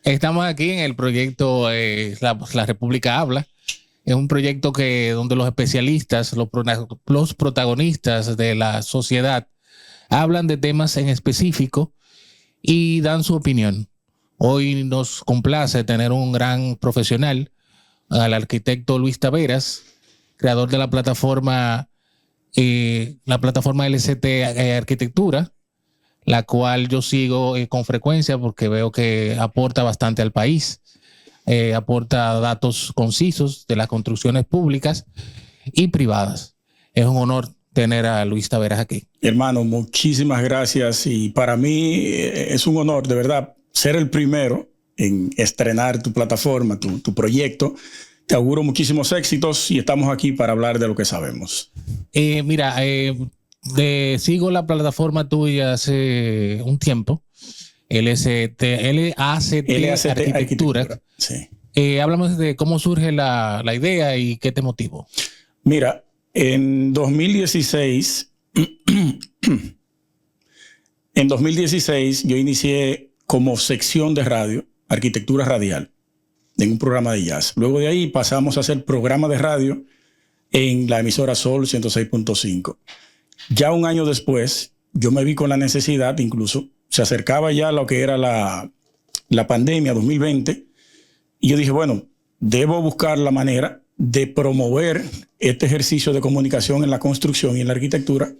Estamos aquí en el proyecto la República Habla. Es un proyecto donde los especialistas, los protagonistas de la sociedad hablan de temas en específico y dan su opinión. Hoy nos complace tener un gran profesional, al arquitecto Luis Taveras, creador de la plataforma LCT Arquitectura, la cual yo sigo con frecuencia porque veo que aporta bastante al país, aporta datos concisos de las construcciones públicas y privadas. Es un honor tener a Luis Taveras aquí. Hermano, muchísimas gracias, y para mí es un honor, de verdad, ser el primero en estrenar tu plataforma, tu proyecto. Te auguro muchísimos éxitos y estamos aquí para hablar de lo que sabemos. Sigo la plataforma tuya hace un tiempo, LACT Arquitectura. Sí. Háblame de cómo surge la idea y qué te motivó. Mira, en 2016, yo inicié como sección de radio, arquitectura radial, en un programa de jazz. Luego de ahí pasamos a hacer programa de radio en la emisora Sol 106.5. Ya un año después, yo me vi con la necesidad, incluso se acercaba ya lo que era la pandemia 2020, y yo dije, bueno, debo buscar la manera de promover este ejercicio de comunicación en la construcción y en la arquitectura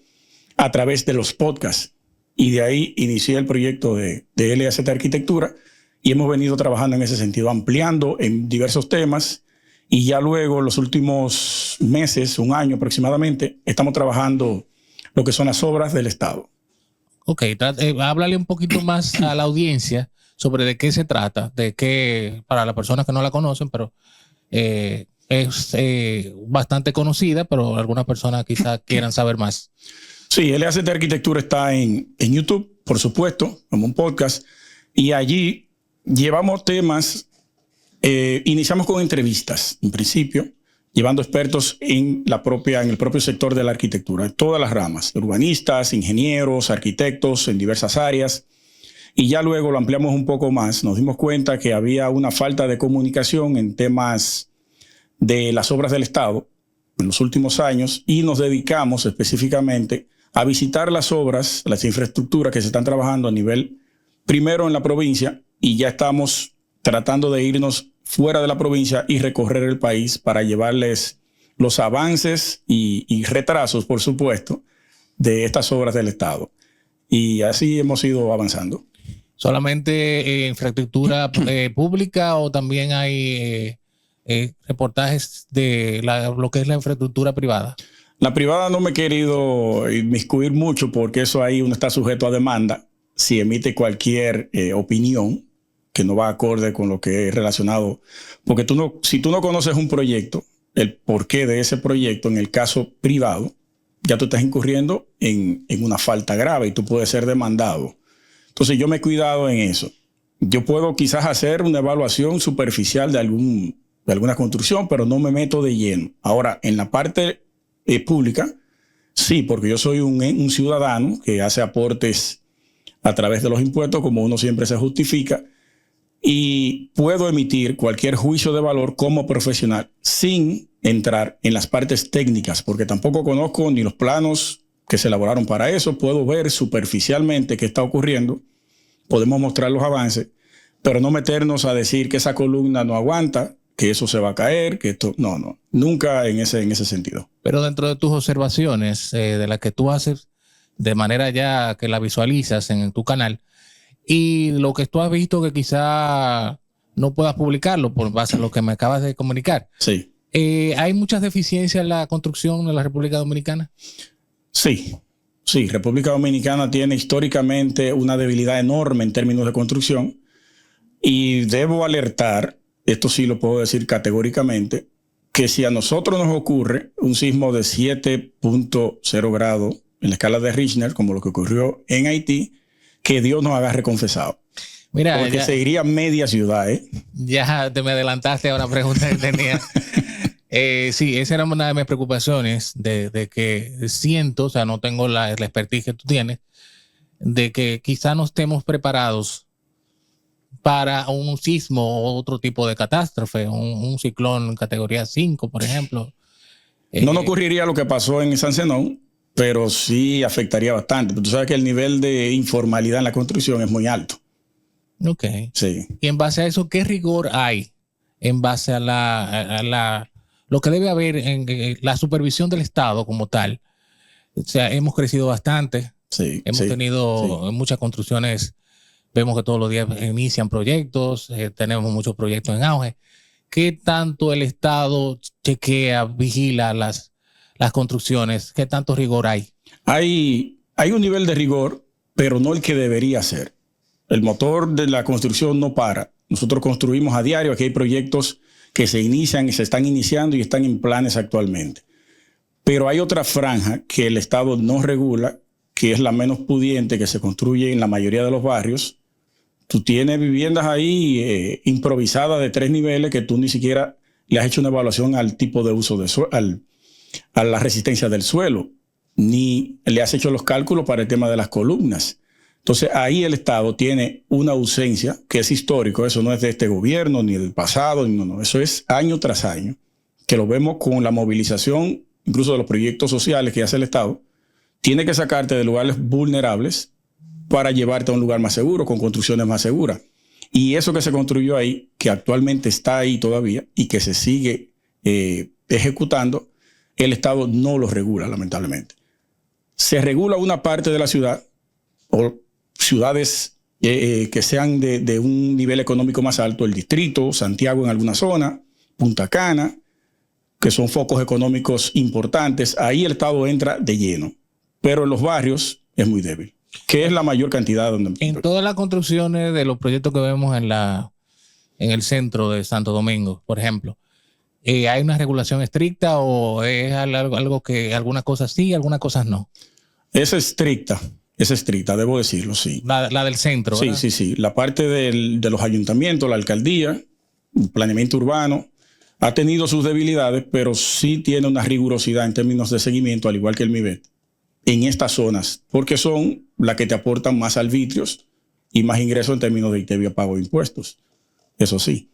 a través de los podcasts. Y de ahí inicié el proyecto de LACT Arquitectura y hemos venido trabajando en ese sentido, ampliando en diversos temas. Y ya luego, los últimos meses, un año aproximadamente, estamos trabajando lo que son las obras del Estado. Ok, háblale un poquito más a la audiencia sobre de qué se trata, para las personas que no la conocen, pero es bastante conocida, pero algunas personas quizás quieran saber más. Sí, LACT Arquitectura está en YouTube, por supuesto, como un podcast, y allí llevamos temas, iniciamos con entrevistas, en principio, llevando expertos en el propio sector de la arquitectura, en todas las ramas, urbanistas, ingenieros, arquitectos en diversas áreas. Y ya luego lo ampliamos un poco más. Nos dimos cuenta que había una falta de comunicación en temas de las obras del Estado en los últimos años, y nos dedicamos específicamente a visitar las obras, las infraestructuras que se están trabajando a nivel, primero en la provincia, y ya estamos tratando de irnos fuera de la provincia y recorrer el país para llevarles los avances y retrasos, por supuesto, de estas obras del Estado. Y así hemos ido avanzando. ¿Solamente infraestructura pública o también hay reportajes de lo que es la infraestructura privada? La privada no me he querido inmiscuir mucho porque eso ahí uno está sujeto a demanda si emite cualquier opinión que no va acorde con lo que es relacionado. Porque si tú no conoces un proyecto, el porqué de ese proyecto, en el caso privado, ya tú estás incurriendo en una falta grave y tú puedes ser demandado. Entonces yo me he cuidado en eso. Yo puedo quizás hacer una evaluación superficial de alguna construcción, pero no me meto de lleno. Ahora, en la parte pública, sí, porque yo soy un ciudadano que hace aportes a través de los impuestos, como uno siempre se justifica, y puedo emitir cualquier juicio de valor como profesional sin entrar en las partes técnicas, porque tampoco conozco ni los planos que se elaboraron para eso. Puedo ver superficialmente qué está ocurriendo, podemos mostrar los avances, pero no meternos a decir que esa columna no aguanta, que eso se va a caer, que esto... No, nunca en ese sentido. Pero dentro de tus observaciones, de las que tú haces de manera ya que la visualizas en tu canal, y lo que tú has visto que quizá no puedas publicarlo por base a lo que me acabas de comunicar. Sí. ¿Hay muchas deficiencias en la construcción en la República Dominicana? Sí. República Dominicana tiene históricamente una debilidad enorme en términos de construcción, y debo alertar, esto sí lo puedo decir categóricamente, que si a nosotros nos ocurre un sismo de 7.0 grados en la escala de Richter, como lo que ocurrió en Haití, que Dios nos agarre confesado. Mira, porque se iría media ciudad, ¿eh? Ya te me adelantaste a una pregunta que tenía. Sí, esa era una de mis preocupaciones, de que siento, o sea, no tengo la expertise que tú tienes, de que quizá no estemos preparados para un sismo o otro tipo de catástrofe, un ciclón en categoría 5, por ejemplo. No nos ocurriría lo que pasó en San Zenón, pero sí afectaría bastante. Tú sabes que el nivel de informalidad en la construcción es muy alto. Ok. Sí. Y en base a eso, ¿qué rigor hay en base a lo que debe haber en la supervisión del Estado como tal? O sea, hemos crecido bastante. Sí, Hemos tenido muchas construcciones. Vemos que todos los días inician proyectos. Tenemos muchos proyectos en auge. ¿Qué tanto el Estado chequea, vigila las construcciones? ¿Qué tanto rigor hay? Hay un nivel de rigor, pero no el que debería ser. El motor de la construcción no para. Nosotros construimos a diario. Aquí hay proyectos que se inician y se están iniciando y están en planes actualmente. Pero hay otra franja que el Estado no regula, que es la menos pudiente, que se construye en la mayoría de los barrios. Tú tienes viviendas ahí improvisadas de 3 niveles que tú ni siquiera le has hecho una evaluación al tipo de uso a la resistencia del suelo, ni le has hecho los cálculos para el tema de las columnas. Entonces ahí el Estado tiene una ausencia que es histórico. Eso no es de este gobierno ni del pasado, no. Eso es año tras año, que lo vemos con la movilización incluso de los proyectos sociales que hace el Estado. Tiene que sacarte de lugares vulnerables para llevarte a un lugar más seguro, con construcciones más seguras. Y eso que se construyó ahí, que actualmente está ahí todavía y que se sigue ejecutando, el Estado no lo regula, lamentablemente. Se regula una parte de la ciudad o ciudades que sean de un nivel económico más alto, el distrito, Santiago en alguna zona, Punta Cana, que son focos económicos importantes. Ahí el Estado entra de lleno, pero en los barrios es muy débil, que es la mayor cantidad. En todas las construcciones de los proyectos que vemos en el centro de Santo Domingo, por ejemplo, ¿hay una regulación estricta o es algo que algunas cosas sí, algunas cosas no? Es estricta, debo decirlo, sí. La del centro, sí, ¿verdad? Sí. La parte de los ayuntamientos, la alcaldía, el planeamiento urbano, ha tenido sus debilidades, pero sí tiene una rigurosidad en términos de seguimiento, al igual que el MIBET, en estas zonas, porque son las que te aportan más arbitrios y más ingresos en términos de ITEVIA pago de impuestos. Eso sí.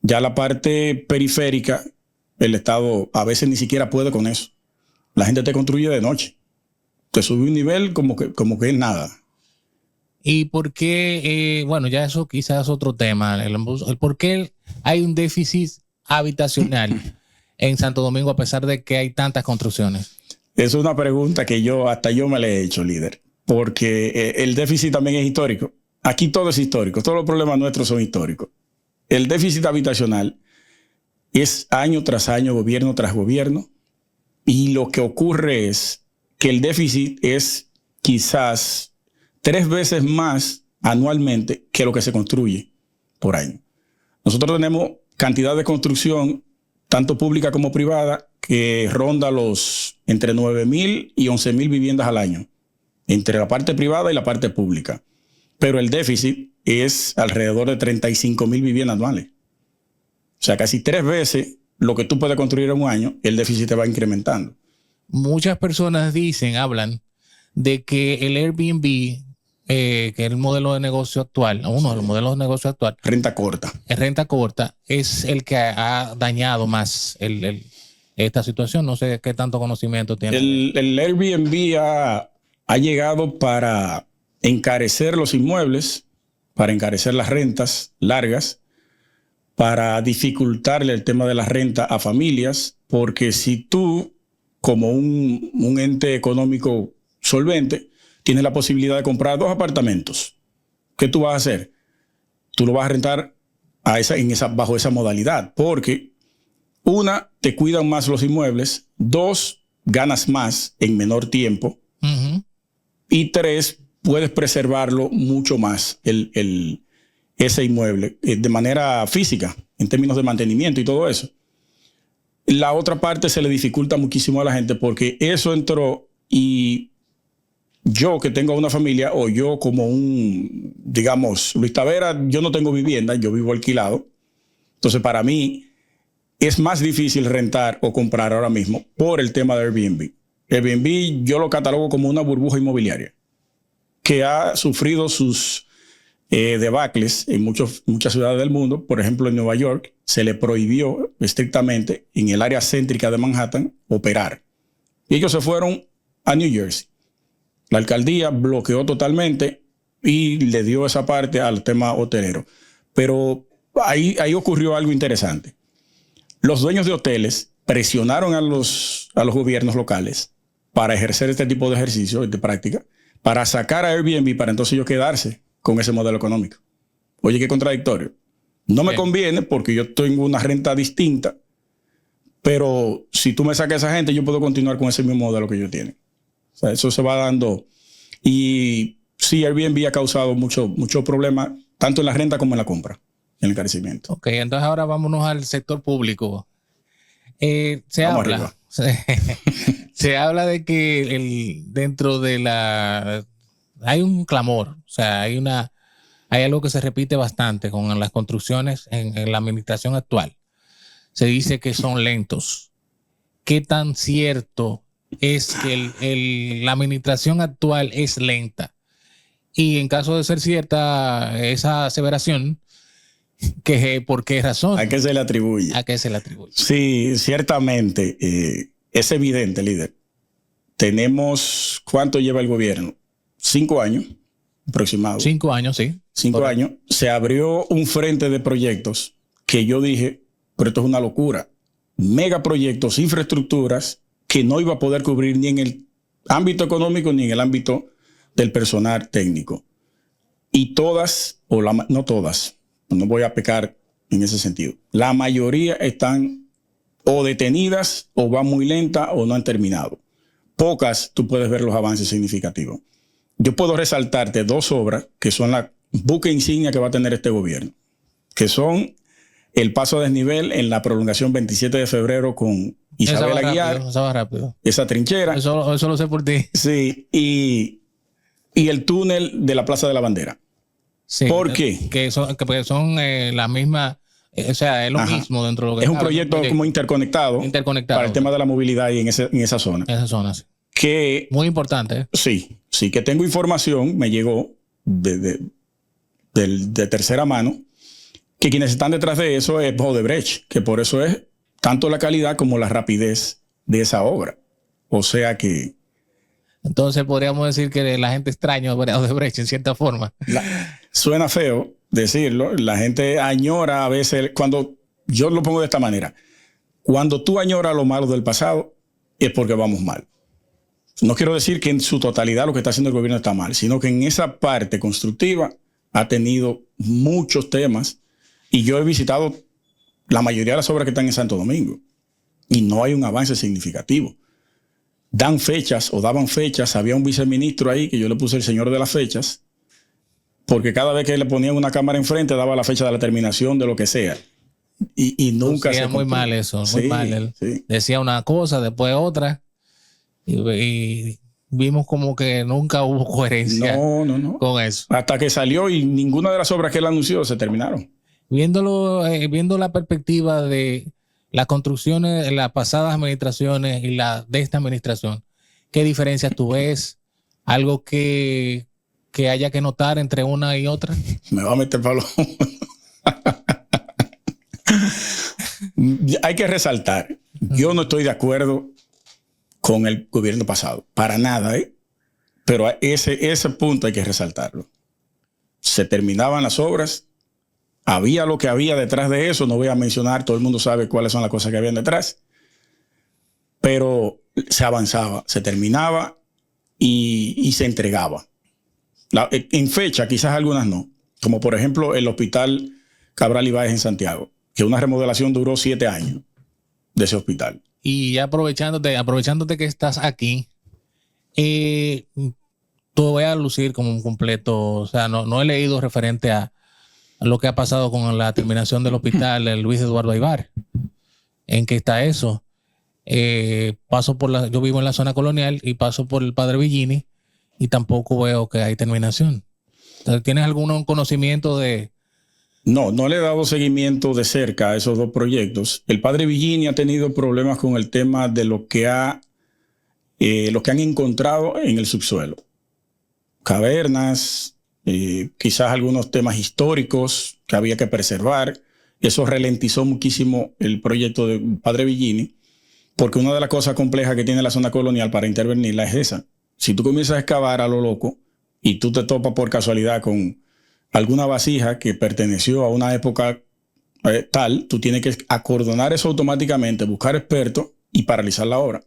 Ya la parte periférica, el Estado a veces ni siquiera puede con eso. La gente te construye de noche. Te sube un nivel como que es nada. ¿Y por qué? Bueno, ya eso quizás es otro tema. El por qué hay un déficit habitacional en Santo Domingo a pesar de que hay tantas construcciones. Es una pregunta que hasta yo me la he hecho, líder, porque el déficit también es histórico. Aquí todo es histórico, todos los problemas nuestros son históricos. El déficit habitacional es año tras año, gobierno tras gobierno, y lo que ocurre es que el déficit es quizás 3 veces más anualmente que lo que se construye por año. Nosotros tenemos cantidad de construcción, tanto pública como privada, que ronda entre 9,000 y 11,000 viviendas al año, entre la parte privada y la parte pública. Pero el déficit es alrededor de 35,000 viviendas anuales. O sea, casi 3 veces lo que tú puedes construir en un año, el déficit te va incrementando. Muchas personas hablan de que el Airbnb, que es el modelo de negocio actual, uno de los modelos de negocio actual, renta corta, es el que ha dañado más esta situación. No sé qué tanto conocimiento tiene. El Airbnb ha llegado para encarecer los inmuebles, para encarecer las rentas largas, para dificultarle el tema de la renta a familias, porque si tú, como un ente económico solvente, tienes la posibilidad de comprar 2 apartamentos, ¿qué tú vas a hacer? Tú lo vas a rentar bajo esa modalidad, porque 1, te cuidan más los inmuebles, 2, ganas más en menor tiempo, y 3, puedes preservarlo mucho más ese inmueble de manera física, en términos de mantenimiento y todo eso. La otra parte se le dificulta muchísimo a la gente porque eso entró y yo que tengo una familia o yo como digamos, Luis Tavera, yo no tengo vivienda, yo vivo alquilado. Entonces para mí es más difícil rentar o comprar ahora mismo por el tema de Airbnb. Airbnb yo lo catalogo como una burbuja inmobiliaria que ha sufrido sus debacles en muchas ciudades del mundo. Por ejemplo, en Nueva York se le prohibió estrictamente en el área céntrica de Manhattan operar. Y ellos se fueron a New Jersey. La alcaldía bloqueó totalmente y le dio esa parte al tema hotelero. Pero ahí ocurrió algo interesante. Los dueños de hoteles presionaron a los gobiernos locales para ejercer este tipo de ejercicio, de práctica, para sacar a Airbnb, para entonces ellos quedarse con ese modelo económico. Oye, qué contradictorio. No me conviene porque yo tengo una renta distinta, pero si tú me sacas a esa gente, yo puedo continuar con ese mismo modelo que ellos tienen. O sea, eso se va dando. Y sí, Airbnb ha causado mucho problema, tanto en la renta como en la compra, en el encarecimiento. Ok, entonces ahora vámonos al sector público. Se habla de que dentro de hay un clamor, o sea, hay algo que se repite bastante con las construcciones en la administración actual. Se dice que son lentos. ¿Qué tan cierto es que la administración actual es lenta? Y en caso de ser cierta esa aseveración, ¿por qué razón? ¿A qué se le atribuye? ¿A qué se le atribuye? Sí, ciertamente es evidente, líder. Tenemos, ¿cuánto lleva el gobierno? 5 años aproximado. 5 años, sí. 5 años. Se abrió un frente de proyectos que yo dije, pero esto es una locura. Megaproyectos, infraestructuras que no iba a poder cubrir ni en el ámbito económico ni en el ámbito del personal técnico. Y todas, no todas, no voy a pecar en ese sentido. La mayoría están o detenidas o van muy lenta o no han terminado. Pocas tú puedes ver los avances significativos. Yo puedo resaltarte 2 obras que son la buque insignia que va a tener este gobierno, que son el paso a desnivel en la prolongación 27 de febrero con Isabel Aguiar. Eso va rápido. Esa trinchera. Eso lo sé por ti. Sí, y el túnel de la Plaza de la Bandera. Sí, ¿Por qué? Que son la misma, o sea, es lo mismo dentro de lo que es un proyecto como interconectado para el tema de la movilidad y en esa zona. En esa zona, sí. Que, muy importante. Sí, que tengo información, me llegó de tercera mano, que quienes están detrás de eso es Odebrecht, que por eso es tanto la calidad como la rapidez de esa obra. O sea que... Entonces podríamos decir que la gente extraña a Odebrecht en cierta forma. Suena feo decirlo. La gente añora a veces, cuando yo lo pongo de esta manera, cuando tú añoras lo malo del pasado es porque vamos mal. No quiero decir que en su totalidad lo que está haciendo el gobierno está mal, sino que en esa parte constructiva ha tenido muchos temas y yo he visitado la mayoría de las obras que están en Santo Domingo y no hay un avance significativo. Dan fechas o daban fechas. Había un viceministro ahí que yo le puse el señor de las fechas, porque cada vez que le ponían una cámara enfrente daba la fecha de la terminación de lo que sea. Y nunca se muy mal eso, muy mal. Sí. Decía una cosa, después otra. Y vimos como que nunca hubo coherencia con eso. Hasta que salió y ninguna de las obras que él anunció se terminaron. Viendo la perspectiva de las construcciones de las pasadas administraciones y la de esta administración, ¿qué diferencias tú ves? ¿Algo que haya que notar entre una y otra? Me va a meter palo. Hay que resaltar, yo no estoy de acuerdo con el gobierno pasado, para nada, pero ese punto hay que resaltarlo. Se terminaban las obras, había lo que había detrás de eso, no voy a mencionar, todo el mundo sabe cuáles son las cosas que habían detrás, pero se avanzaba, se terminaba y se entregaba. En fecha, quizás algunas no, como por ejemplo el hospital Cabral Ibáez en Santiago, que una remodelación duró 7 años de ese hospital. Y ya aprovechándote que estás aquí, te voy a lucir como un completo, o sea, no he leído referente a lo que ha pasado con la terminación del hospital el Luis Eduardo Aybar. ¿En qué está eso? Yo vivo en la zona colonial y paso por el Padre Villini y tampoco veo que hay terminación. Entonces, ¿tienes algún conocimiento de...? No le he dado seguimiento de cerca a esos 2 proyectos. El Padre Villini ha tenido problemas con el tema de lo que han encontrado en el subsuelo. Cavernas, quizás algunos temas históricos que había que preservar. Eso ralentizó muchísimo el proyecto de Padre Villini, porque una de las cosas complejas que tiene la zona colonial para intervenirla es esa. Si tú comienzas a excavar a lo loco y tú te topas por casualidad con alguna vasija que perteneció a una época tal, tú tienes que acordonar eso automáticamente, buscar expertos y paralizar la obra.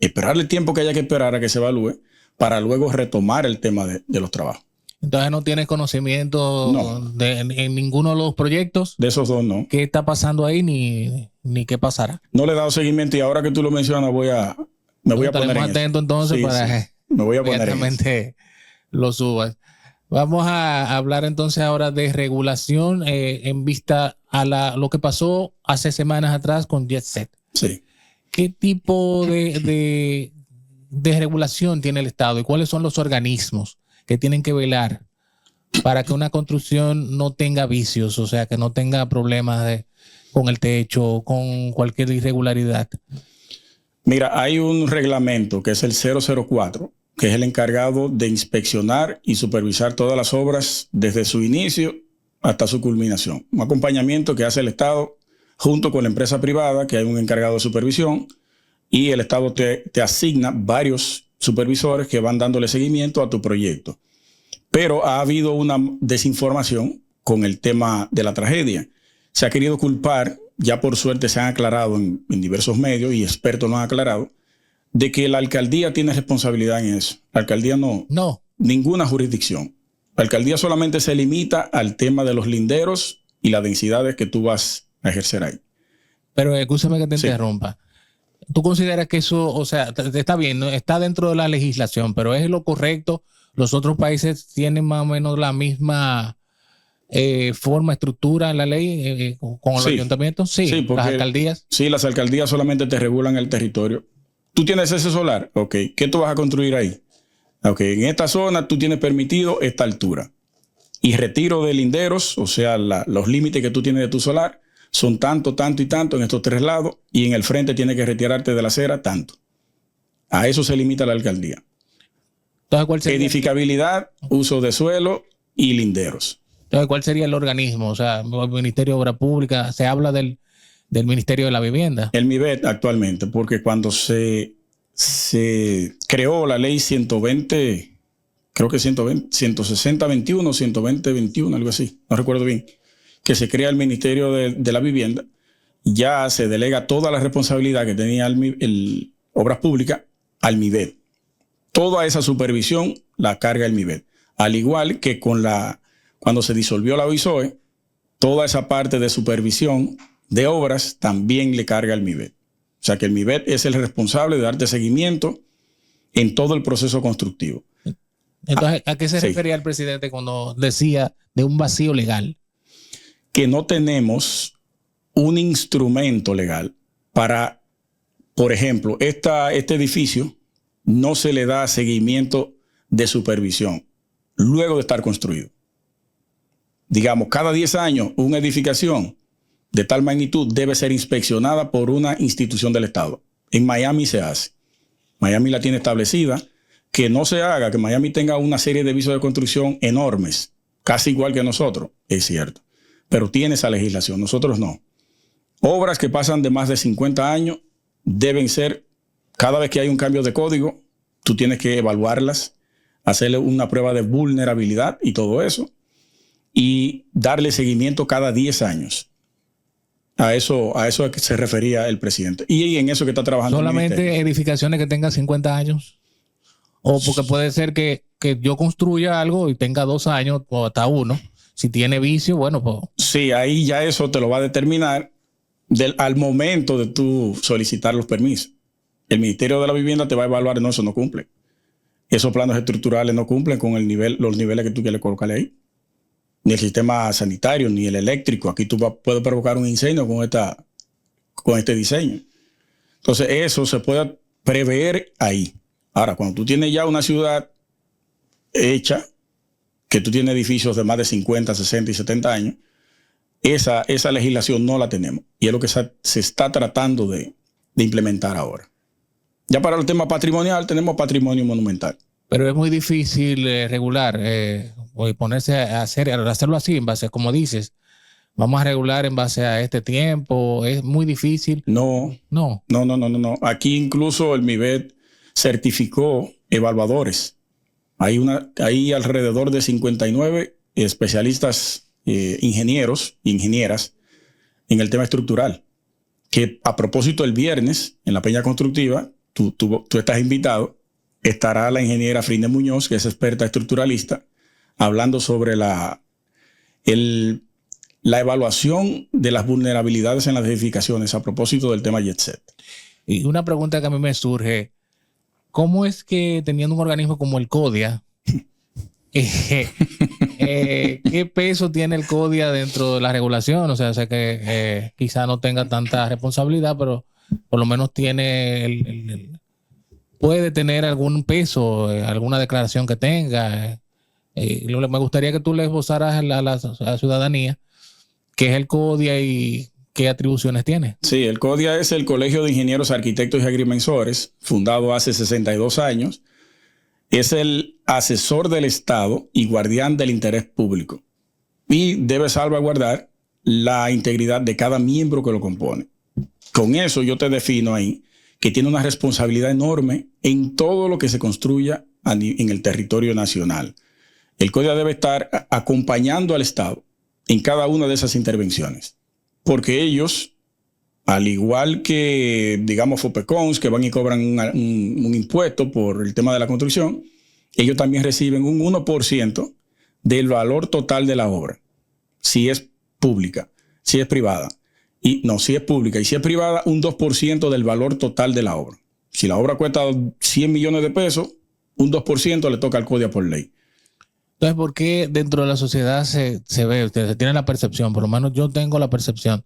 Esperar el tiempo que haya que esperar a que se evalúe para luego retomar el tema de los trabajos. Entonces no tienes conocimiento en ninguno de los proyectos. De esos dos no. ¿Qué está pasando ahí ni qué pasará? No le he dado seguimiento y ahora que tú lo mencionas me voy a poner en atento entonces para me voy a poner inmediatamente lo subas. Vamos a hablar entonces ahora de regulación en vista a lo que pasó hace semanas atrás con Jet Set. Sí. ¿Qué tipo de regulación tiene el Estado y cuáles son los organismos que tienen que velar para que una construcción no tenga vicios, o sea, que no tenga problemas con el techo, con cualquier irregularidad? Mira, hay un reglamento que es el 004, que es el encargado de inspeccionar y supervisar todas las obras desde su inicio hasta su culminación. Un acompañamiento que hace el Estado junto con la empresa privada, que hay un encargado de supervisión, y el Estado te asigna varios supervisores que van dándole seguimiento a tu proyecto. Pero ha habido una desinformación con el tema de la tragedia. Se ha querido culpar, ya por suerte se han aclarado en diversos medios y expertos lo han aclarado, de que la alcaldía tiene responsabilidad en eso. La alcaldía no. Ninguna jurisdicción. La alcaldía solamente se limita al tema de los linderos y las densidades que tú vas a ejercer ahí. Pero escúchame que te interrumpa. ¿Tú consideras que eso, o sea, está bien, ¿no? Está dentro de la legislación, pero es lo correcto? ¿Los otros países tienen más o menos la misma forma, estructura en la ley con los ayuntamientos? Sí, porque las alcaldías. Sí, las alcaldías solamente te regulan el territorio. Tú tienes ese solar, ok, ¿qué tú vas a construir ahí? Ok, en esta zona tú tienes permitido esta altura. Y retiro de linderos, o sea, los límites que tú tienes de tu solar, son tanto, tanto y tanto en estos tres lados, y en el frente tienes que retirarte de la acera tanto. A eso se limita la alcaldía. Entonces, ¿cuál sería? Edificabilidad, uso de suelo y linderos. Entonces, ¿cuál sería el organismo? O sea, el Ministerio de Obra Pública, se habla del Ministerio de la Vivienda. El MIVET actualmente, porque cuando se creó la ley 120, creo que 160-21, 120-21, algo así, no recuerdo bien, que se crea el Ministerio de la Vivienda, ya se delega toda la responsabilidad que tenía el Obras Públicas al MIVET. Toda esa supervisión la carga el MIVET. Al igual que cuando se disolvió la OISOE, toda esa parte de supervisión de obras también le carga el MIVET. O sea que el MIVET es el responsable de darte seguimiento en todo el proceso constructivo. Entonces, ¿a qué se refería el presidente cuando decía de un vacío legal? Que no tenemos un instrumento legal para, por ejemplo, este edificio no se le da seguimiento de supervisión luego de estar construido. Digamos, cada 10 años una edificación de tal magnitud debe ser inspeccionada por una institución del Estado. En Miami se hace. Miami la tiene establecida. Que no se haga, que Miami tenga una serie de visos de construcción enormes, casi igual que nosotros, es cierto. Pero tiene esa legislación, nosotros no. Obras que pasan de más de 50 años deben ser, cada vez que hay un cambio de código, tú tienes que evaluarlas, hacerle una prueba de vulnerabilidad y todo eso, y darle seguimiento cada 10 años. A eso es que se refería el presidente. Y en eso que está trabajando el ministerio. ¿Solamente edificaciones que tengan 50 años? O porque puede ser que yo construya algo y tenga 2 años o hasta 1. Si tiene vicio, bueno, pues. Sí, ahí ya eso te lo va a determinar al momento de tú solicitar los permisos. El Ministerio de la Vivienda te va a evaluar, no, eso no cumple. Esos planos estructurales no cumplen con los niveles que tú quieres colocarle ahí. Ni el sistema sanitario, ni el eléctrico. Aquí tú puedes provocar un incendio con este diseño. Entonces, eso se puede prever ahí. Ahora, cuando tú tienes ya una ciudad hecha, que tú tienes edificios de más de 50, 60 y 70 años, esa legislación no la tenemos. Y es lo que se está tratando de implementar ahora. Ya para el tema patrimonial tenemos patrimonio monumental, Pero es muy difícil regular, o ponerse a hacerlo así, en base, como dices, vamos a regular en base a este tiempo. Es muy difícil. No. Aquí incluso el MIBET certificó evaluadores. Hay alrededor de 59 especialistas, ingenieros e ingenieras en el tema estructural. Que a propósito, el viernes en la Peña Constructiva, tú estás invitado, estará la ingeniera Frinde Muñoz, que es experta estructuralista, hablando sobre la evaluación de las vulnerabilidades en las edificaciones a propósito del tema JETSET. Y una pregunta que a mí me surge, ¿cómo es que teniendo un organismo como el CODIA, qué peso tiene el CODIA dentro de la regulación? O sea, sé que quizá no tenga tanta responsabilidad, pero por lo menos tiene puede tener algún peso, alguna declaración que tenga. Me gustaría que tú le esbozaras a la ciudadanía qué es el CODIA y qué atribuciones tiene. Sí, el CODIA es el Colegio de Ingenieros, Arquitectos y Agrimensores, fundado hace 62 años. Es el asesor del Estado y guardián del interés público y debe salvaguardar la integridad de cada miembro que lo compone. Con eso yo te defino ahí que tiene una responsabilidad enorme en todo lo que se construya en el territorio nacional. El CODIA debe estar acompañando al Estado en cada una de esas intervenciones, porque ellos, al igual que, digamos, FOPECONS, que van y cobran un impuesto por el tema de la construcción, ellos también reciben un 1% del valor total de la obra, si es pública, si es privada. Si es pública y si es privada, un 2% del valor total de la obra. Si la obra cuesta 100 millones de pesos, un 2% le toca al CODIA por ley. Entonces, ¿por qué dentro de la sociedad se ve, se tiene la percepción, por lo menos yo tengo la percepción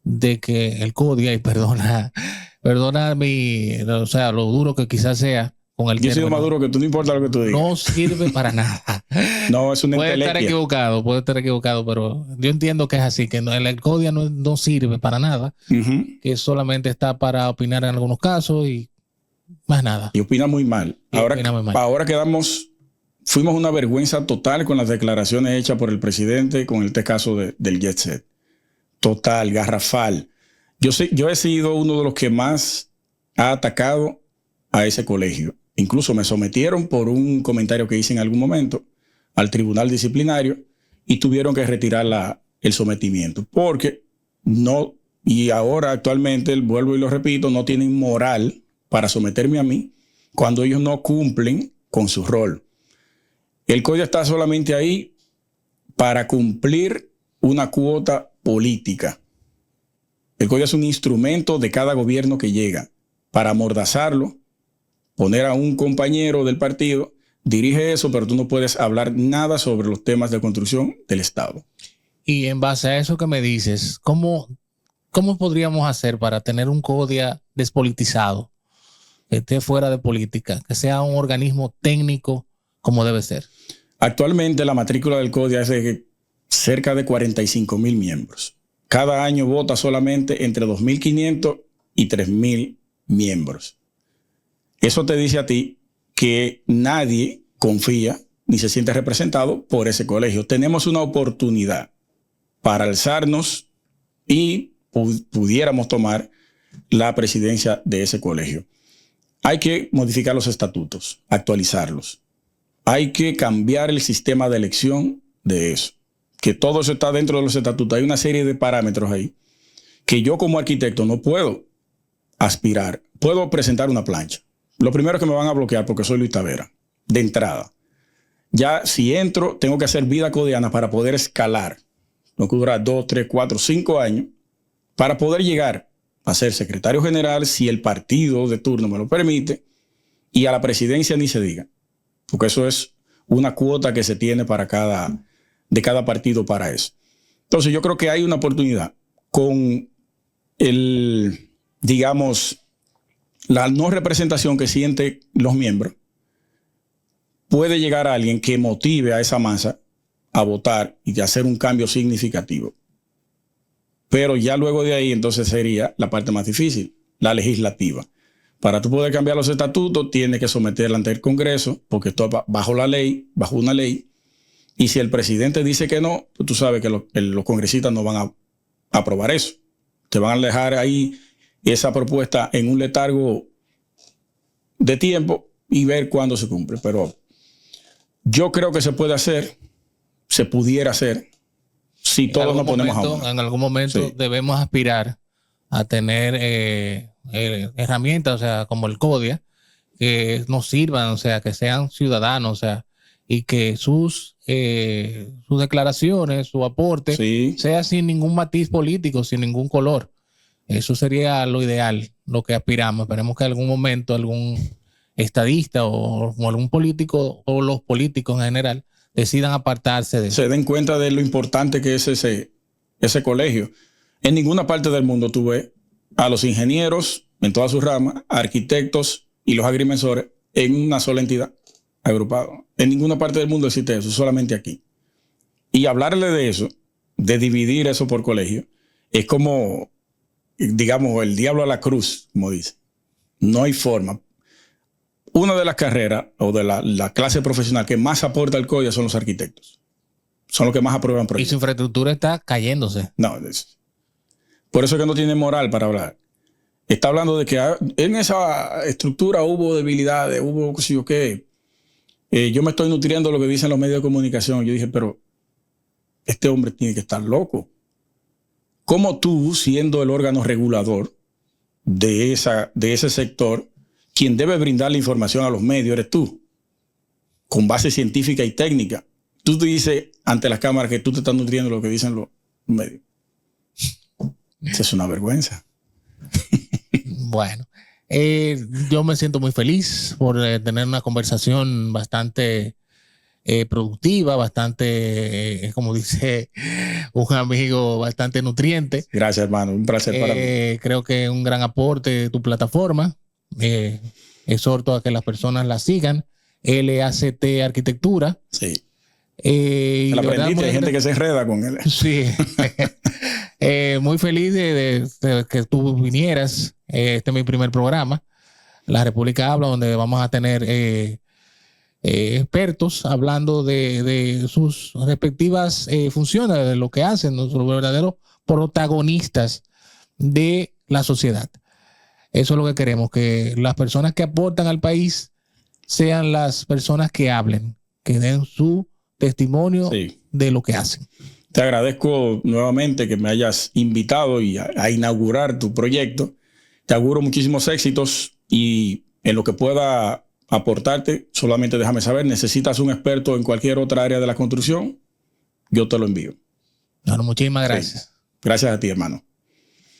de que el CODIA, y perdona o sea, lo duro que quizás sea con el Yo he sido más duro que tú, no importa lo que tú digas. No sirve para nada. No, es una puede estar equivocado, pero yo entiendo que es así, que el CODIA no sirve para nada, que solamente está para opinar en algunos casos y más nada. Y opina muy mal. Ahora fuimos una vergüenza total con las declaraciones hechas por el presidente con este caso del JETSET. Total, garrafal. Yo he sido uno de los que más ha atacado a ese colegio. Incluso me sometieron por un comentario que hice en algún momento al tribunal disciplinario y tuvieron que retirar el sometimiento. Porque y ahora actualmente, vuelvo y lo repito, no tienen moral para someterme a mí cuando ellos no cumplen con su rol. El CODIA está solamente ahí para cumplir una cuota política. El CODIA es un instrumento de cada gobierno que llega para amordazarlo, poner a un compañero del partido, dirige eso, pero tú no puedes hablar nada sobre los temas de construcción del Estado. Y en base a eso que me dices, ¿cómo podríamos hacer para tener un CODIA despolitizado, que esté fuera de política, que sea un organismo técnico como debe ser? Actualmente la matrícula del CODIA es de cerca de 45,000 miembros. Cada año vota solamente entre 2,500 y 3,000 miembros. Eso te dice a ti que nadie confía ni se siente representado por ese colegio. Tenemos una oportunidad para alzarnos y pudiéramos tomar la presidencia de ese colegio. Hay que modificar los estatutos, actualizarlos. Hay que cambiar el sistema de elección de eso. Que todo eso está dentro de los estatutos. Hay una serie de parámetros ahí que yo como arquitecto no puedo aspirar. Puedo presentar una plancha. Lo primero es que me van a bloquear porque soy Luis Tavera, de entrada. Ya si entro, tengo que hacer vida codiana para poder escalar. Tengo que durar 2, 3, 4, 5 años para poder llegar a ser secretario general si el partido de turno me lo permite, y a la presidencia ni se diga. Porque eso es una cuota que se tiene de cada partido para eso. Entonces yo creo que hay una oportunidad con la no representación que sienten los miembros. Puede llegar a alguien que motive a esa masa a votar y de hacer un cambio significativo. Pero ya luego de ahí entonces sería la parte más difícil, la legislativa. Para tú poder cambiar los estatutos, tienes que someterla ante el Congreso, porque esto va bajo la ley, bajo una ley. Y si el presidente dice que no, pues tú sabes que los congresistas no van a aprobar eso. Te van a dejar ahí esa propuesta en un letargo de tiempo y ver cuándo se cumple. Pero yo creo que se puede hacer, se pudiera hacer, si todos nos ponemos a uno. En algún momento sí, debemos aspirar a tener herramientas, o sea, como el CODIA, que nos sirvan, o sea, que sean ciudadanos, o sea, y que sus declaraciones, su aporte, sí, sea sin ningún matiz político, sin ningún color. Eso sería lo ideal, lo que aspiramos. Esperemos que en algún momento algún estadista o algún político o los políticos en general decidan apartarse de eso. Se den cuenta de lo importante que es ese colegio. En ninguna parte del mundo tú ves a los ingenieros en todas sus ramas, arquitectos y los agrimensores en una sola entidad, agrupados. En ninguna parte del mundo existe eso, solamente aquí. Y hablarle de eso, de dividir eso por colegio, es como, digamos, el diablo a la cruz, como dice. No hay forma. Una de las carreras o de la clase profesional que más aporta al CODIA son los arquitectos. Son los que más aprueban proyectos. Y su infraestructura está cayéndose. No, por eso es que no tiene moral para hablar. Está hablando de que en esa estructura hubo debilidades, hubo qué sé yo qué. Yo me estoy nutriendo de lo que dicen los medios de comunicación. Yo dije, pero este hombre tiene que estar loco. ¿Cómo tú, siendo el órgano regulador de ese sector, quien debe brindar la información a los medios eres tú, con base científica y técnica? Tú te dices ante las cámaras que tú te estás nutriendo de lo que dicen los medios. Eso es una vergüenza. Bueno, yo me siento muy feliz por tener una conversación bastante productiva, bastante, como dice un amigo, bastante nutriente. Gracias, hermano. Un placer para mí. Creo que es un gran aporte de tu plataforma. Exhorto a que las personas la sigan. LACT Arquitectura. Sí. La aprendiste, hay gente que se enreda con él. Sí. Muy feliz de que tú vinieras. Este es mi primer programa, La República Habla, donde vamos a tener expertos hablando de sus respectivas funciones, de lo que hacen, los verdaderos protagonistas de la sociedad. Eso es lo que queremos, que las personas que aportan al país sean las personas que hablen, que den su testimonio de lo que hacen. Te agradezco nuevamente que me hayas invitado a inaugurar tu proyecto. Te auguro muchísimos éxitos y en lo que pueda aportarte, solamente déjame saber. ¿Necesitas un experto en cualquier otra área de la construcción? Yo te lo envío. Bueno, muchísimas gracias. Sí. Gracias a ti, hermano.